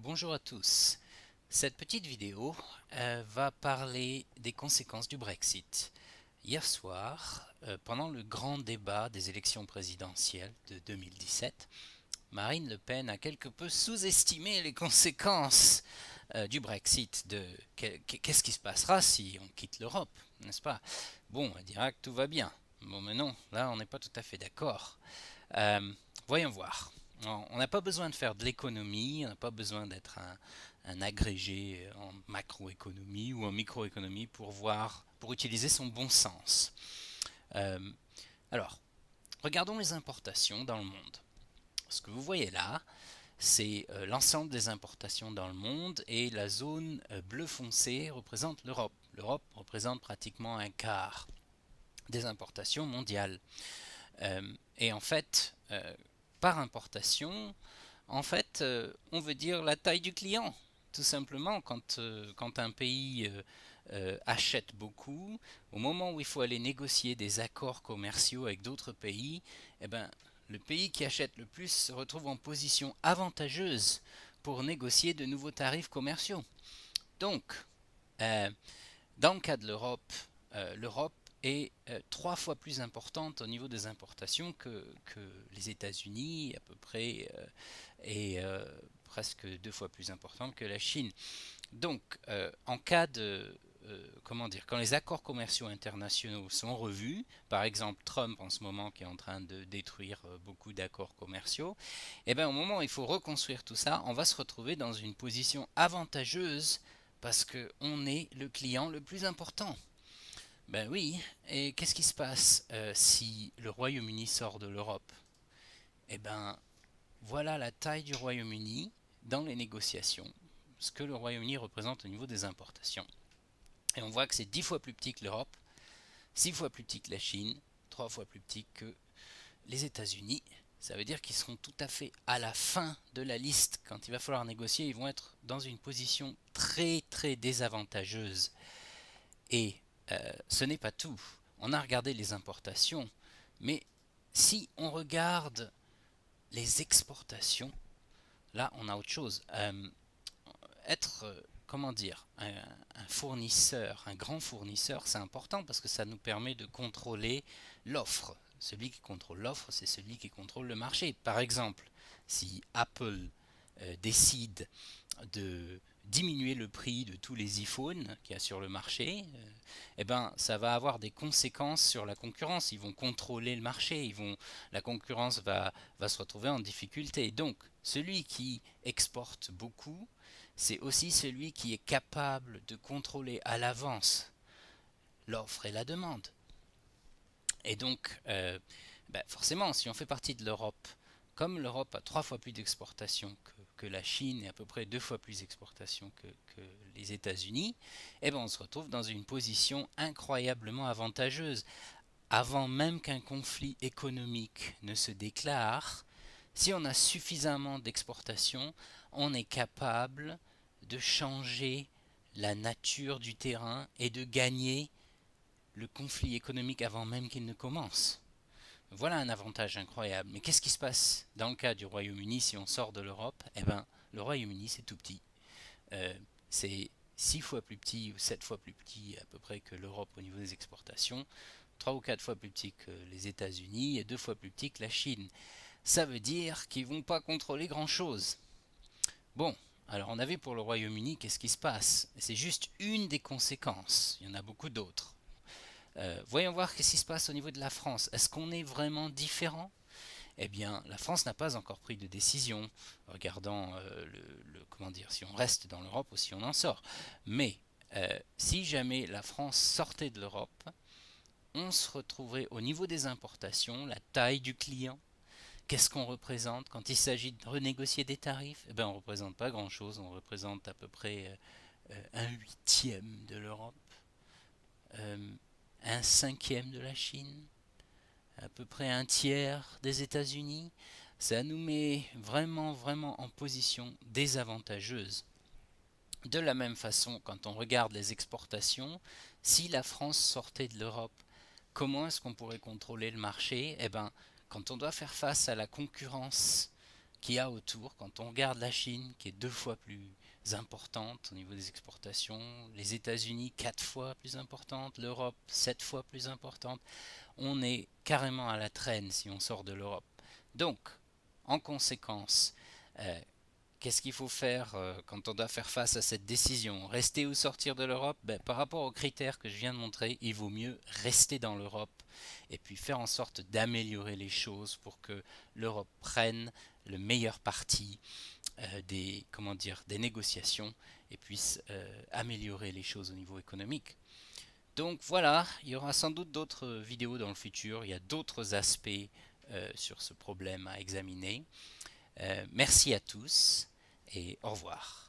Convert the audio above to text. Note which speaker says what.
Speaker 1: Bonjour à tous. Cette petite vidéo va parler des conséquences du Brexit. Hier soir, pendant le grand débat des élections présidentielles de 2017, Marine Le Pen a quelque peu sous-estimé les conséquences du Brexit, de qu'est-ce qui se passera si on quitte l'Europe, n'est-ce pas? Bon, elle dira que tout va bien. Bon, mais non, là on n'est pas tout à fait d'accord. Euh, Voyons voir. On n'a pas besoin de faire de l'économie, on n'a pas besoin d'être un agrégé en macroéconomie ou en microéconomie pour voir, pour utiliser son bon sens. Euh, alors, regardons les importations dans le monde. Ce que vous voyez là, c'est l'ensemble des importations dans le monde et la zone bleu foncé représente l'Europe. L'Europe représente pratiquement un quart des importations mondiales. Et en fait, par importation, on veut dire la taille du client. Tout simplement, quand un pays achète beaucoup, au moment où il faut aller négocier des accords commerciaux avec d'autres pays, eh ben, le pays qui achète le plus se retrouve en position avantageuse pour négocier de nouveaux tarifs commerciaux. Donc, euh, dans le cas de l'Europe, l'Europe est 3 fois plus importante au niveau des importations que les États-Unis, à peu près, et presque 2 fois plus importante que la Chine. Donc, en cas de, comment dire, quand les accords commerciaux internationaux sont revus, par exemple Trump en ce moment qui est en train de détruire beaucoup d'accords commerciaux, et bien au moment où il faut reconstruire tout ça, on va se retrouver dans une position avantageuse parce qu'on est le client le plus important. Ben oui, et qu'est-ce qui se passe si le Royaume-Uni sort de l'Europe? Eh ben voilà la taille du Royaume-Uni dans les négociations, ce que le Royaume-Uni représente au niveau des importations. Et on voit que c'est 10 fois plus petit que l'Europe, 6 fois plus petit que la Chine, 3 fois plus petit que les États-Unis. Ça veut dire qu'ils seront tout à fait à la fin de la liste. Quand il va falloir négocier, ils vont être dans une position très très désavantageuse. Et ce n'est pas tout. On a regardé les importations, mais si on regarde les exportations, là on a autre chose. Être, comment dire, un fournisseur, un grand fournisseur, c'est important parce que ça nous permet de contrôler l'offre. Celui qui contrôle l'offre, c'est celui qui contrôle le marché. Par exemple, si Apple décide de diminuer le prix de tous les iPhones qu'il y a sur le marché, eh ben, ça va avoir des conséquences sur la concurrence. Ils vont contrôler le marché, la concurrence va se retrouver en difficulté. Donc, celui qui exporte beaucoup, c'est aussi celui qui est capable de contrôler à l'avance l'offre et la demande. Et donc, forcément, si on fait partie de l'Europe, comme l'Europe a 3 fois plus d'exportation que la Chine et à peu près 2 fois plus d'exportation que les États-Unis, eh ben on se retrouve dans une position incroyablement avantageuse. Avant même qu'un conflit économique ne se déclare, si on a suffisamment d'exportation, on est capable de changer la nature du terrain et de gagner le conflit économique avant même qu'il ne commence. Voilà un avantage incroyable. Mais qu'est-ce qui se passe dans le cas du Royaume-Uni si on sort de l'Europe? Eh bien, le Royaume-Uni, c'est tout petit. Euh, c'est 6 fois plus petit ou 7 fois plus petit à peu près que l'Europe au niveau des exportations, 3 ou 4 fois plus petit que les États-Unis et 2 fois plus petit que la Chine. Ça veut dire qu'ils ne vont pas contrôler grand-chose. Bon, alors on a vu pour le Royaume-Uni qu'est-ce qui se passe. C'est juste une des conséquences. Il y en a beaucoup d'autres. Voyons voir ce qui se passe au niveau de la France. Est-ce qu'on est vraiment différent? Eh bien, la France n'a pas encore pris de décision, regardant comment dire, si on reste dans l'Europe ou si on en sort. Mais si jamais la France sortait de l'Europe, on se retrouverait au niveau des importations, la taille du client. Qu'est-ce qu'on représente quand il s'agit de renégocier des tarifs? Eh bien, on ne représente pas grand-chose, on représente à peu près un huitième de l'Europe, euh, un cinquième de la Chine, à peu près un tiers des États-Unis. Ça nous met vraiment, vraiment en position désavantageuse. De la même façon, quand on regarde les exportations, si la France sortait de l'Europe, comment est-ce qu'on pourrait contrôler le marché? Eh bien, quand on doit faire face à la concurrence qu'il y a autour. Quand on regarde la Chine, qui est 2 fois plus importante au niveau des exportations, les États-Unis 4 fois plus importante, l'Europe 7 fois plus importante, on est carrément à la traîne si on sort de l'Europe. Donc, en conséquence, euh, qu'est-ce qu'il faut faire quand on doit faire face à cette décision? Rester ou sortir de l'Europe? Ben, par rapport aux critères que je viens de montrer, il vaut mieux rester dans l'Europe et puis faire en sorte d'améliorer les choses pour que l'Europe prenne le meilleur parti comment dire, des négociations et puisse améliorer les choses au niveau économique. Donc voilà, il y aura sans doute d'autres vidéos dans le futur, il y a d'autres aspects sur ce problème à examiner. Merci à tous et au revoir.